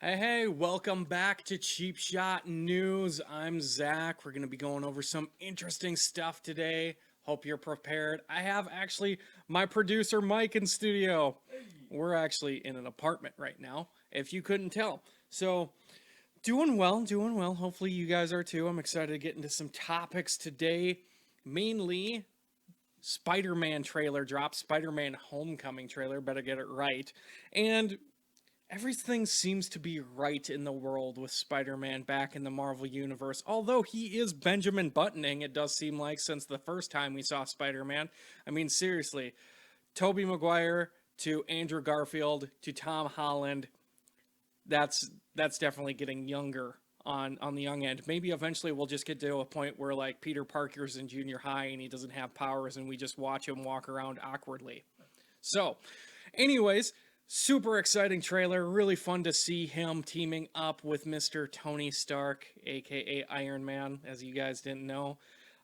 Hey, welcome back to Cheap Shot News. I'm Zach. We're going to be going over some interesting stuff today. Hope you're prepared. I have actually my producer Mike in studio. We're actually in an apartment right now, if you couldn't tell. So, doing well, doing well. Hopefully, you guys are too. I'm excited to get into some topics today. Mainly, Spider-Man trailer dropped, Spider-Man Homecoming trailer, better get it right. And everything seems to be right in the world with Spider-Man back in the Marvel Universe. Although he is Benjamin Buttoning, it does seem like, since the first time we saw Spider-Man. I mean, seriously, Tobey Maguire to Andrew Garfield to Tom Holland, that's definitely getting younger on the young end. Maybe eventually we'll just get to a point where like Peter Parker's in junior high and he doesn't have powers and we just watch him walk around awkwardly. So, anyways, super exciting trailer. Really fun to see him teaming up with Mr. Tony Stark, aka Iron Man, as you guys didn't know.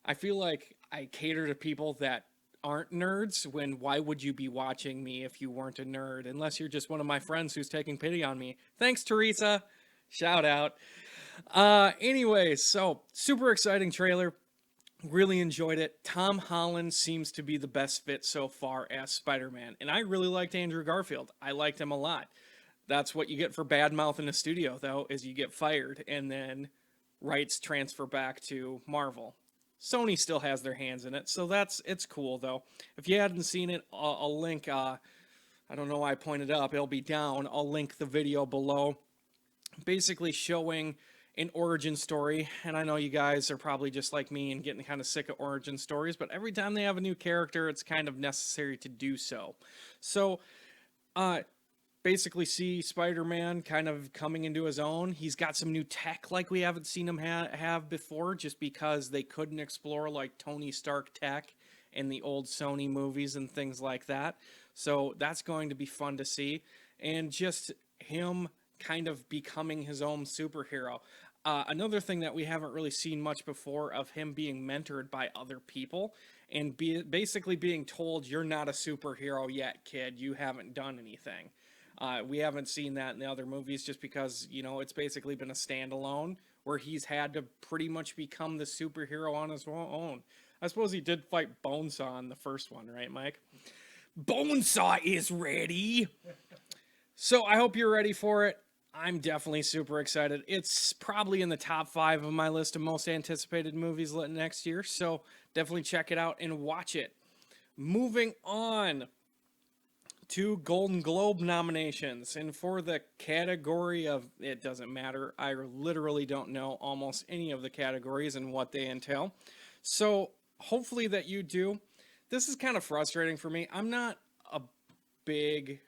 I feel like I cater to people that aren't nerds when why would you be watching me if you weren't a nerd? Unless you're just one of my friends who's taking pity on me. Thanks, Teresa. Shout out. Anyways, so super exciting trailer. Really enjoyed it. Tom Holland seems to be the best fit so far as Spider-Man, and I really liked Andrew Garfield. I liked him a lot. That's what you get for bad mouth in a studio, though, is you get fired, and then rights transfer back to Marvel. Sony still has their hands in it, so it's cool though. If you hadn't seen it, I'll link. I don't know why I pointed it up. It'll be down. I'll link the video below, basically showing an origin story. And I know you guys are probably just like me and getting kind of sick of origin stories, but every time they have a new character, it's kind of necessary to do so. So, uh, basically see Spider-Man kind of coming into his own. He's got some new tech like we haven't seen him have before, just because they couldn't explore like Tony Stark tech in the old Sony movies and things like that. So that's going to be fun to see. And just him kind of becoming his own superhero. Another thing that we haven't really seen much before of him being mentored by other people and basically being told, you're not a superhero yet, kid. You haven't done anything. We haven't seen that in the other movies just because, it's basically been a standalone where he's had to pretty much become the superhero on his own. I suppose he did fight Bonesaw in the first one, right, Mike? Bonesaw is ready! So I hope you're ready for it. I'm definitely super excited. It's probably in the top 5 of my list of most anticipated movies next year, so definitely check it out and watch it. Moving on to Golden Globe nominations, and for the category of, it doesn't matter, I literally don't know almost any of the categories and what they entail. So hopefully that you do. This is kind of frustrating for me. I'm not a big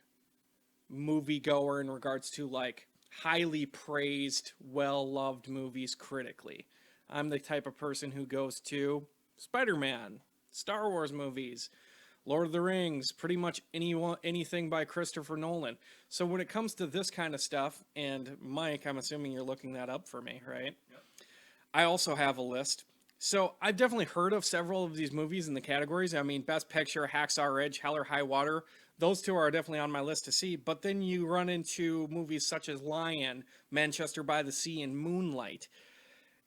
moviegoer in regards to like highly praised, well-loved movies critically. I'm the type of person who goes to Spider-Man, Star Wars movies, Lord of the Rings, pretty much anything by Christopher Nolan. So when it comes to this kind of stuff, and Mike, I'm assuming you're looking that up for me, right? Yep. I also have a list. So I've definitely heard of several of these movies in the categories. I mean, Best Picture, Hacksaw Ridge, Hell or High Water. Those two are definitely on my list to see. But then you run into movies such as Lion, Manchester by the Sea, and Moonlight.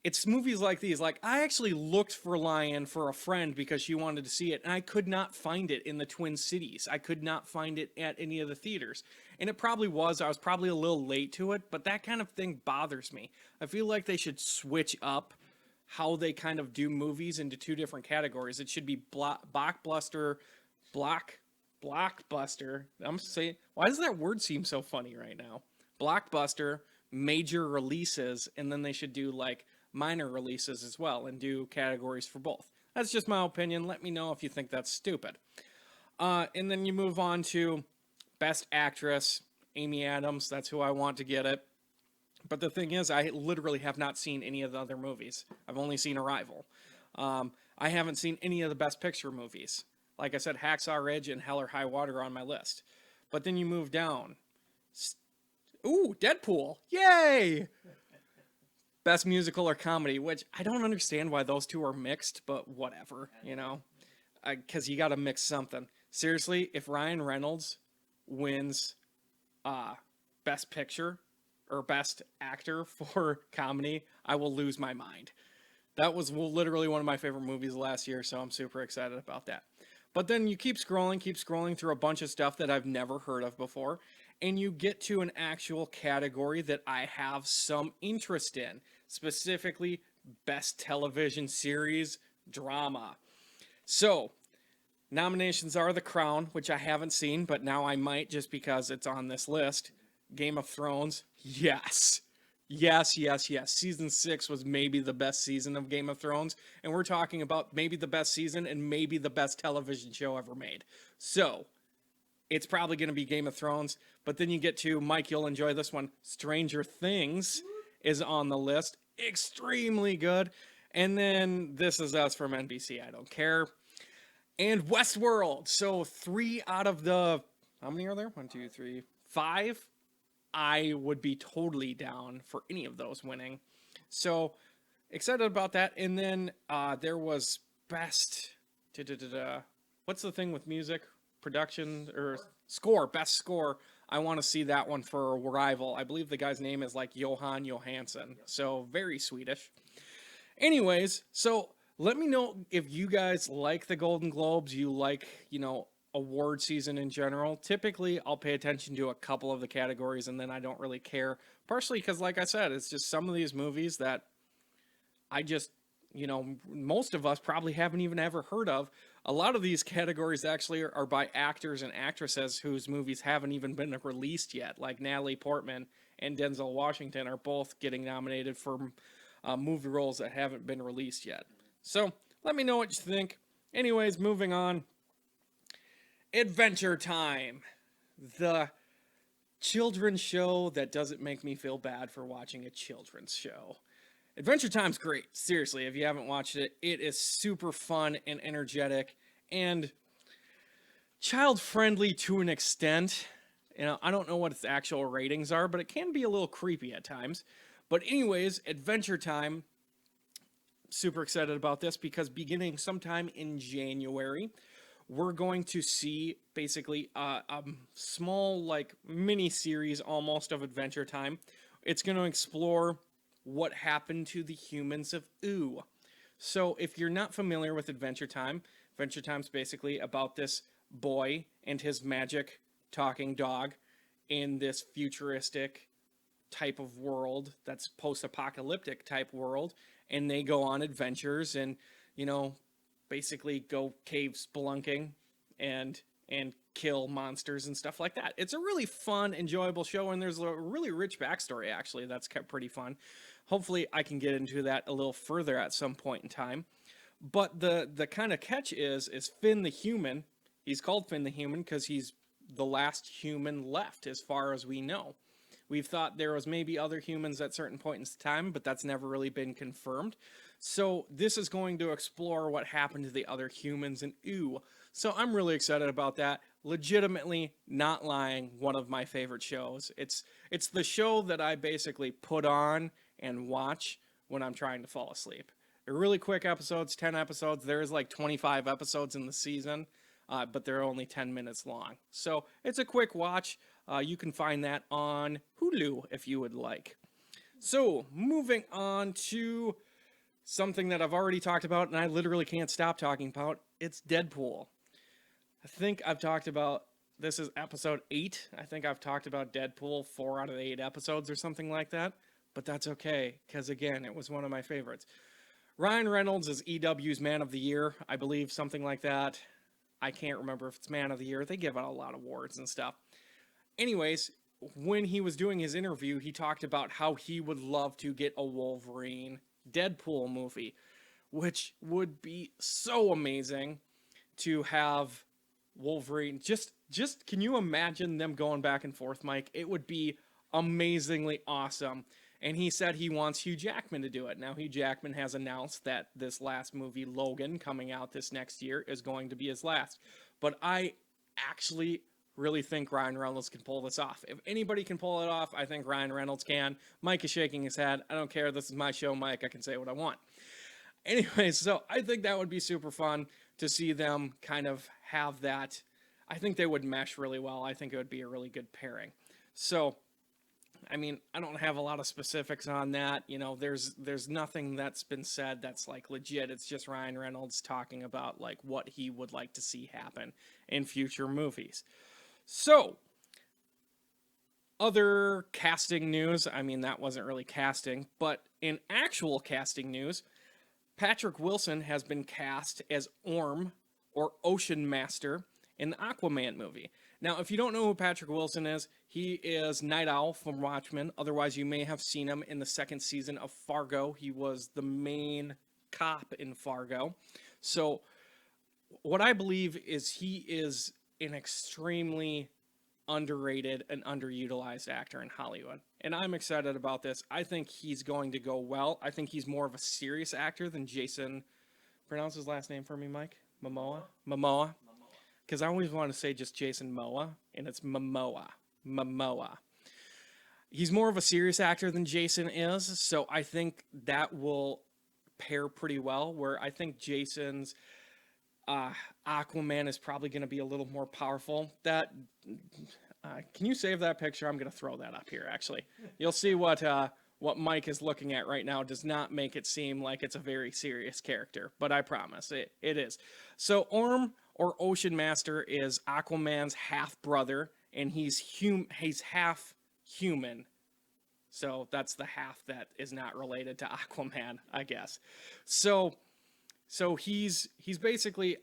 It's movies like these. Like, I actually looked for Lion for a friend because she wanted to see it, and I could not find it in the Twin Cities. I could not find it at any of the theaters. And it probably was. I was probably a little late to it, but that kind of thing bothers me. I feel like they should switch up how they kind of do movies into 2 different categories. It should be blockbuster. I'm saying, why does that word seem so funny right now? Blockbuster, major releases, and then they should do like minor releases as well and do categories for both. That's just my opinion. Let me know if you think that's stupid. And then you move on to Best Actress, Amy Adams. That's who I want to get it. But the thing is, I literally have not seen any of the other movies. I've only seen Arrival. I haven't seen any of the Best Picture movies. Like I said, Hacksaw Ridge and Hell or High Water are on my list. But then you move down. Ooh, Deadpool. Yay! Best Musical or Comedy, which I don't understand why those two are mixed, but whatever, because you got to mix something. Seriously, if Ryan Reynolds wins Best Picture, or best actor for comedy, I will lose my mind. That was literally one of my favorite movies last year, so I'm super excited about that. But then you keep scrolling through a bunch of stuff that I've never heard of before, and you get to an actual category that I have some interest in, specifically best television series drama. So, nominations are The Crown, which I haven't seen, but now I might just because it's on this list. Game of Thrones, yes. Yes, yes, yes. Season 6 was maybe the best season of Game of Thrones, and we're talking about maybe the best season and maybe the best television show ever made. So, it's probably going to be Game of Thrones, but then you get to, Mike, you'll enjoy this one, Stranger Things is on the list. Extremely good. And then This Is Us from NBC, I don't care. And Westworld. So 3 out of the, how many are there? 1, 2, 3, 5. I would be totally down for any of those winning. So excited about that. And then there was best, what's the thing with music? Production or score, best score. I want to see that one for Arrival. I believe the guy's name is like Johan Johansson. So very Swedish. Anyways, so let me know if you guys like the Golden Globes, you like, award season in general. Typically, I'll pay attention to a couple of the categories and then I don't really care. Partially because, like I said, it's just some of these movies that I just, most of us probably haven't even ever heard of. A lot of these categories actually are by actors and actresses whose movies haven't even been released yet. Like Natalie Portman and Denzel Washington are both getting nominated for movie roles that haven't been released yet. So let me know what you think. Anyways, moving on. Adventure Time. The children's show that doesn't make me feel bad for watching a children's show. Adventure Time's great. Seriously, if you haven't watched it, it is super fun and energetic and child-friendly to an extent. I don't know what its actual ratings are, but it can be a little creepy at times. But anyways, Adventure Time, super excited about this because beginning sometime in January, we're going to see basically a small like mini series almost of Adventure Time. It's going to explore what happened to the humans of Ooh. So if you're not familiar with Adventure Time's basically about this boy and his magic talking dog in this futuristic type of world that's post-apocalyptic type world, and they go on adventures and basically go cave spelunking and kill monsters and stuff like that. It's a really fun, enjoyable show, and there's a really rich backstory actually that's kept pretty fun. Hopefully I can get into that a little further at some point in time. But the kind of catch is Finn the human. He's called Finn the human because he's the last human left as far as we know. We've thought there was maybe other humans at certain points in time, but that's never really been confirmed. So this is going to explore what happened to the other humans in Ooh. So I'm really excited about that. Legitimately, not lying, one of my favorite shows. It's the show that I basically put on and watch when I'm trying to fall asleep. They're really quick episodes, 10 episodes. There's like 25 episodes in the season, but they're only 10 minutes long. So it's a quick watch. You can find that on Hulu if you would like. So moving on to something that I've already talked about and I literally can't stop talking about. It's Deadpool. I think I've talked about, this is episode 8. I think I've talked about Deadpool 4 out of the 8 episodes or something like that. But that's okay, because again, it was one of my favorites. Ryan Reynolds is EW's Man of the Year, I believe, something like that. I can't remember if it's Man of the Year. They give out a lot of awards and stuff. Anyways, when he was doing his interview, he talked about how he would love to get a Wolverine Deadpool movie, which would be so amazing to have Wolverine. Just can you imagine them going back and forth, Mike? It would be amazingly awesome. And he said he wants Hugh Jackman to do it. Now, Hugh Jackman has announced that this last movie, Logan, coming out this next year, is going to be his last. But I actually really think Ryan Reynolds can pull this off. If anybody can pull it off, I think Ryan Reynolds can. Mike is shaking his head. I don't care. This is my show, Mike. I can say what I want. Anyways, so I think that would be super fun to see them kind of have that. I think they would mesh really well. I think it would be a really good pairing. So I mean, I don't have a lot of specifics on that. You know, there's nothing that's been said that's like legit. It's just Ryan Reynolds talking about like what he would like to see happen in future movies. So, other casting news, I mean, that wasn't really casting, but in actual casting news, Patrick Wilson has been cast as Orm or Ocean Master in the Aquaman movie. Now, if you don't know who Patrick Wilson is, he is Night Owl from Watchmen. Otherwise, you may have seen him in the second season of Fargo. He was the main cop in Fargo. So, what I believe is he is an extremely underrated and underutilized actor in Hollywood. And I'm excited about this. I think he's going to go well. I think he's more of a serious actor than Jason. Pronounce his last name for me, Mike. Momoa? Momoa. Because I always want to say just Jason Momoa, and it's Momoa. Momoa. He's more of a serious actor than Jason is, so I think that will pair pretty well, where I think Jason's Aquaman is probably going to be a little more powerful. That can you save that picture? I'm going to throw that up here, actually. You'll see what Mike is looking at right now does not make it seem like it's a very serious character, but I promise it is. So Orm or Ocean Master is Aquaman's half-brother, and he's half human. So that's the half that is not related to Aquaman, I guess. So he's basically,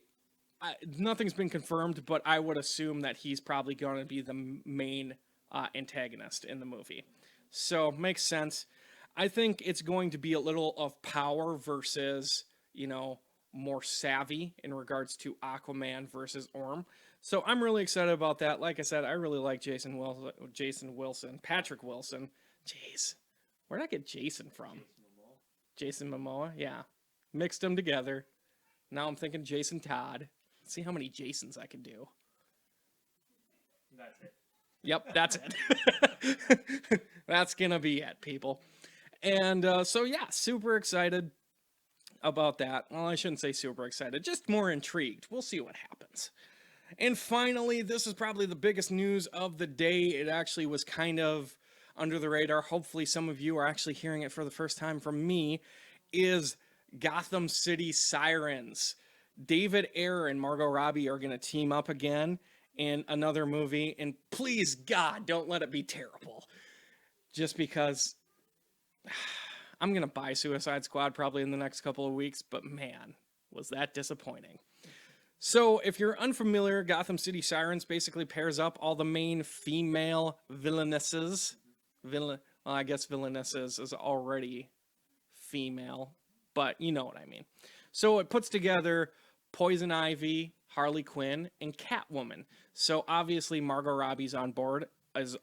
nothing's been confirmed, but I would assume that he's probably going to be the main antagonist in the movie. So makes sense. I think it's going to be a little of power versus, more savvy in regards to Aquaman versus Orm. So I'm really excited about that. Like I said, I really like Jason Wilson, Patrick Wilson. Jeez, where'd I get Jason from? Jason Momoa, yeah. Mixed them together. Now I'm thinking Jason Todd. Let's see how many Jasons I can do. That's it. Yep, that's it. That's gonna be it, people. And so yeah, super excited about that. Well, I shouldn't say super excited, just more intrigued. We'll see what happens. And finally, this is probably the biggest news of the day. It actually was kind of under the radar. Hopefully some of you are actually hearing it for the first time from me, is Gotham City Sirens. David Ayer and Margot Robbie are going to team up again in another movie. And please, God, don't let it be terrible. Just because I'm going to buy Suicide Squad probably in the next couple of weeks. But man, was that disappointing. So if you're unfamiliar, Gotham City Sirens basically pairs up all the main female villainesses. Well, I guess villainesses is already female, but you know what I mean. So it puts together Poison Ivy, Harley Quinn, and Catwoman. So obviously Margot Robbie's on board as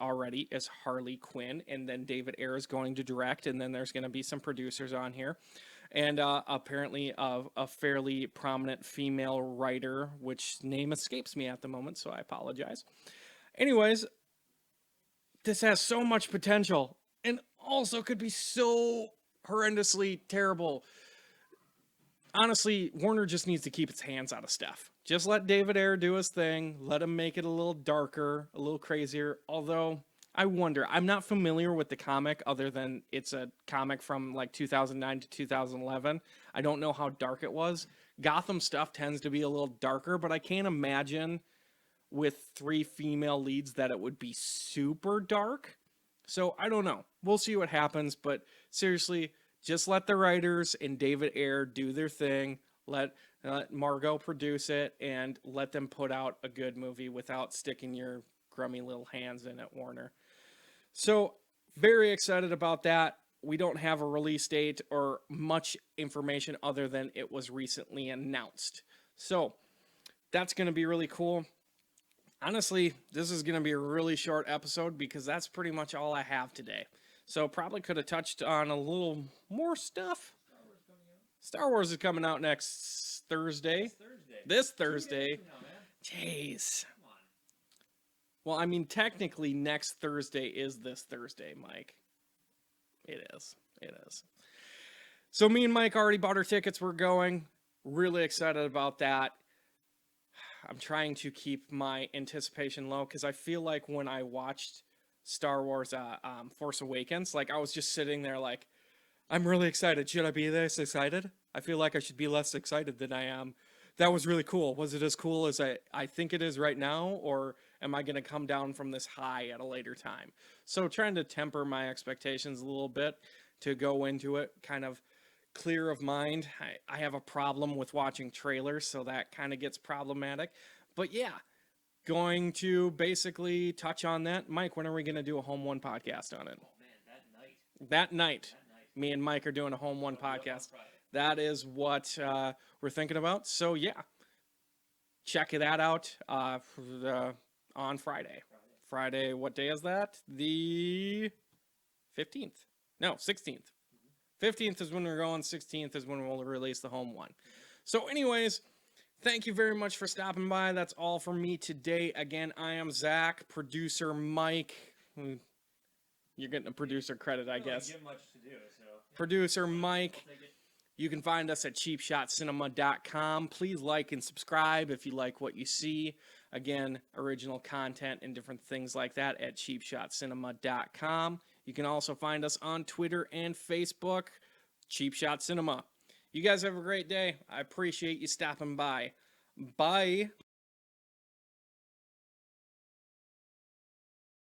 Harley Quinn, and then David Ayer is going to direct, and then there's going to be some producers on here. And apparently a fairly prominent female writer, which name escapes me at the moment, so I apologize. Anyways, this has so much potential, and also could be so horrendously terrible. Honestly, Warner just needs to keep its hands out of stuff. Just let David Ayer do his thing. Let him make it a little darker, a little crazier. Although, I wonder. I'm not familiar with the comic other than it's a comic from like 2009 to 2011. I don't know how dark it was. Gotham stuff tends to be a little darker, but I can't imagine with 3 female leads that it would be super dark. So, I don't know. We'll see what happens, but seriously, just let the writers and David Ayer do their thing. Let Margot produce it and let them put out a good movie without sticking your grummy little hands in it, Warner. So, very excited about that. We don't have a release date or much information other than it was recently announced. So, that's going to be really cool. Honestly, this is going to be a really short episode because that's pretty much all I have today. So probably could have touched on a little more stuff. Star Wars is coming out next Thursday. This Thursday. Jeez. Come on. Well, I mean, technically next Thursday is this Thursday, Mike. It is. It is. So me and Mike already bought our tickets. We're going. Really excited about that. I'm trying to keep my anticipation low because I feel like when I watched Star Wars Force Awakens. Like I was just sitting there like, I'm really excited. Should I be this excited? I feel like I should be less excited than I am. That was really cool. Was it as cool as I think it is right now, or am I going to come down from this high at a later time? So trying to temper my expectations a little bit to go into it kind of clear of mind. I have a problem with watching trailers, so that kind of gets problematic. But yeah, going to basically touch on that. Mike, when are we going to do a Home One podcast on it? Oh man, that night. That night, That night. me and Mike are doing a Home One It'll be up on podcast. Friday. That is what we're thinking about. So yeah, check that out on Friday. Friday, what day is that? The 15th. No, 16th. 15th is when we're going. 16th is when we'll release the Home One. So anyways, thank you very much for stopping by. That's all from me today. Again, I am Zach, producer Mike. You're getting a producer credit, I guess. Don't give much to do, so. Producer Mike. I'll take it. You can find us at cheapshotcinema.com. Please like and subscribe if you like what you see. Again, original content and different things like that at cheapshotcinema.com. You can also find us on Twitter and Facebook, Cheap Shot Cinema. You guys have a great day. I appreciate you stopping by. Bye.